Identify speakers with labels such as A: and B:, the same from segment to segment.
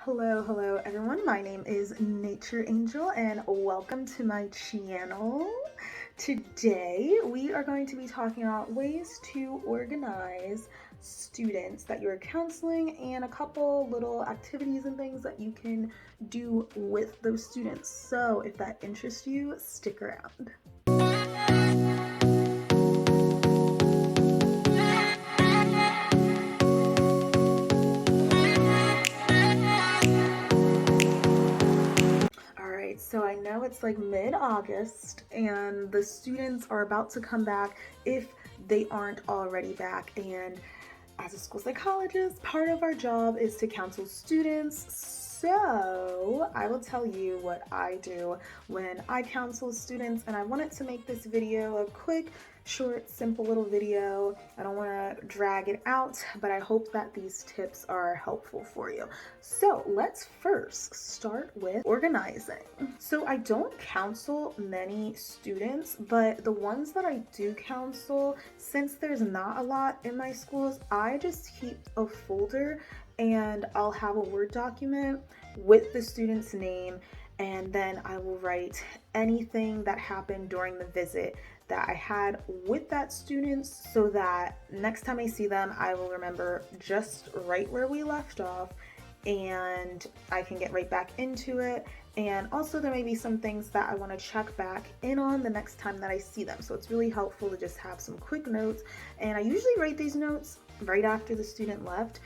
A: Hello everyone. My name is Nature Angel and welcome to my channel. Today we are going to be talking about ways to organize students that you're counseling and a couple little activities and things that you can do with those students. So if that interests you, stick around. So I know it's like mid-August and the students are about to come back if they aren't already back, and as a school psychologist, part of our job is to counsel students. So I will tell you what I do when I counsel students, and I wanted to make this video a quick, short, simple little video. I don't want to drag it out, but I hope that these tips are helpful for you. So let's first start with organizing. So I don't counsel many students, but the ones that I do counsel, since there's not a lot in my schools, I just keep a folder and I'll have a Word document with the student's name, and then I will write anything that happened during the visit that I had with that student, so that next time I see them, I will remember just right where we left off and I can get right back into it. And also there may be some things that I want to check back in on the next time that I see them. So it's really helpful to just have some quick notes. And I usually write these notes right after the student left.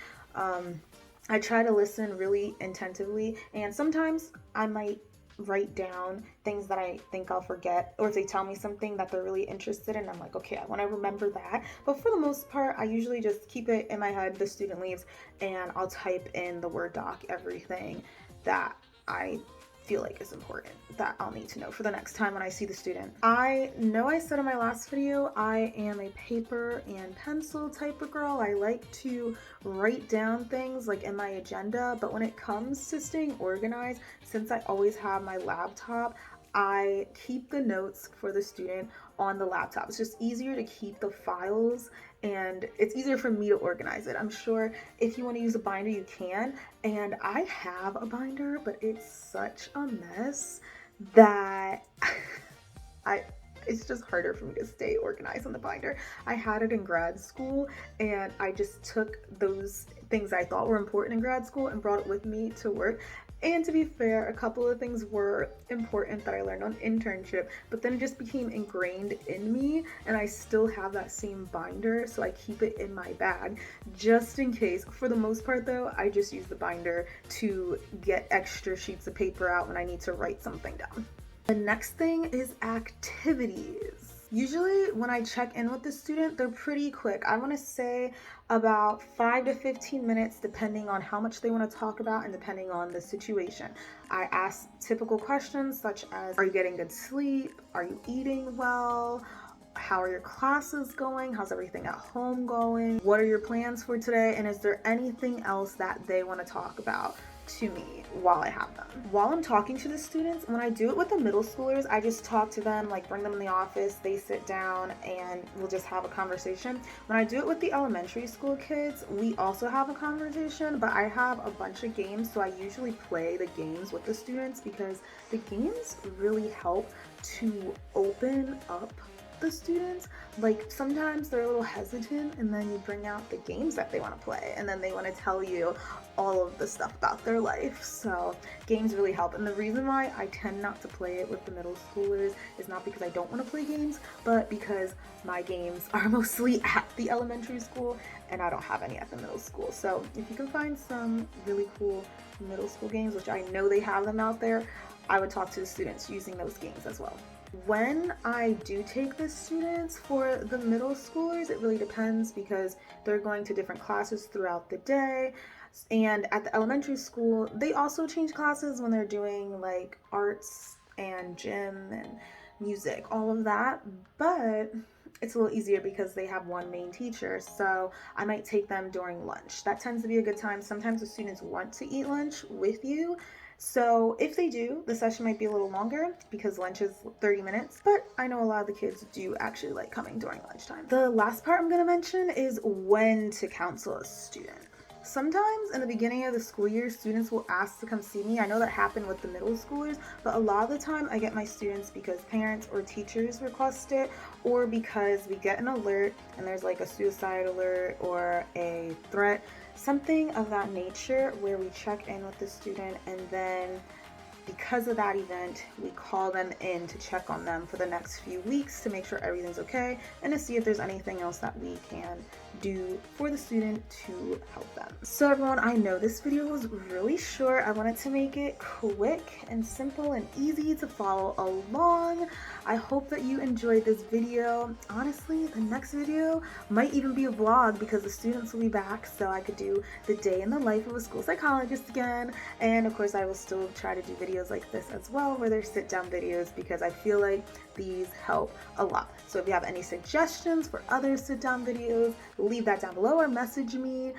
A: I try to listen really attentively, and sometimes I might write down things that I think I'll forget, or if they tell me something that they're really interested in, I'm like, okay, I want to remember that. But for the most part, I usually just keep it in my head. The student leaves and I'll type in the Word doc everything that I feel like is important that I'll need to know for the next time when I see the student. I know I said in my last video, I am a paper and pencil type of girl. I like to write down things like in my agenda, but when it comes to staying organized, since I always have my laptop, I keep the notes for the student on the laptop. It's just easier to keep the files, and it's easier for me to organize it. I'm sure if you want to use a binder, you can. And I have a binder, but it's such a mess that it's just harder for me to stay organized on the binder. I had it in grad school, and I just took those things I thought were important in grad school and brought it with me to work. And to be fair, a couple of things were important that I learned on internship, but then it just became ingrained in me, and I still have that same binder, so I keep it in my bag just in case. For the most part though, I just use the binder to get extra sheets of paper out when I need to write something down. The next thing is activities. Usually when I check in with the student, they're pretty quick. I want to say about 5 to 15 minutes, depending on how much they want to talk about and depending on the situation. I ask typical questions such as, are you getting good sleep? Are you eating well? How are your classes going? How's everything at home going? What are your plans for today? And is there anything else that they want to talk about to me while I have them? While I'm talking to the students, when I do it with the middle schoolers, I just talk to them, like bring them in the office, they sit down and we'll just have a conversation. When I do it with the elementary school kids, we also have a conversation, but I have a bunch of games, so I usually play the games with the students because the games really help to open up the students. Like sometimes they're a little hesitant, and then you bring out the games that they want to play, and then they want to tell you all of the stuff about their life. So games really help. And the reason why I tend not to play it with the middle schoolers is not because I don't want to play games, but because my games are mostly at the elementary school and I don't have any at the middle school. So if you can find some really cool middle school games, which I know they have them out there, I would talk to the students using those games as well. When I do take the students for the middle schoolers, it really depends because they're going to different classes throughout the day. And at the elementary school, they also change classes when they're doing like arts and gym and music, all of that. But it's a little easier because they have one main teacher. So I might take them during lunch. That tends to be a good time. Sometimes the students want to eat lunch with you. So if they do, the session might be a little longer because lunch is 30 minutes, but I know a lot of the kids do actually like coming during lunchtime. The last part I'm going to mention is when to counsel a student. Sometimes in the beginning of the school year, students will ask to come see me. I know that happened with the middle schoolers, but a lot of the time I get my students because parents or teachers request it, or because we get an alert and there's like a suicide alert or a threat, something of that nature, where we check in with the student, and then because of that event, we call them in to check on them for the next few weeks to make sure everything's okay and to see if there's anything else that we can do for the student to help them. So everyone, I know this video was really short. I wanted to make it quick and simple and easy to follow along. I hope that you enjoyed this video. Honestly, the next video might even be a vlog because the students will be back, so I could do the day in the life of a school psychologist again. And of course, I will still try to do videos like this as well, where they're sit-down videos, because I feel like these help a lot. So if you have any suggestions for other sit-down videos, leave that down below or message me.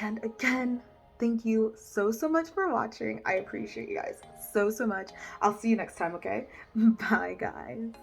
A: And again, thank you so much for watching. I appreciate you guys so much. I'll see you next time, okay? Bye, guys.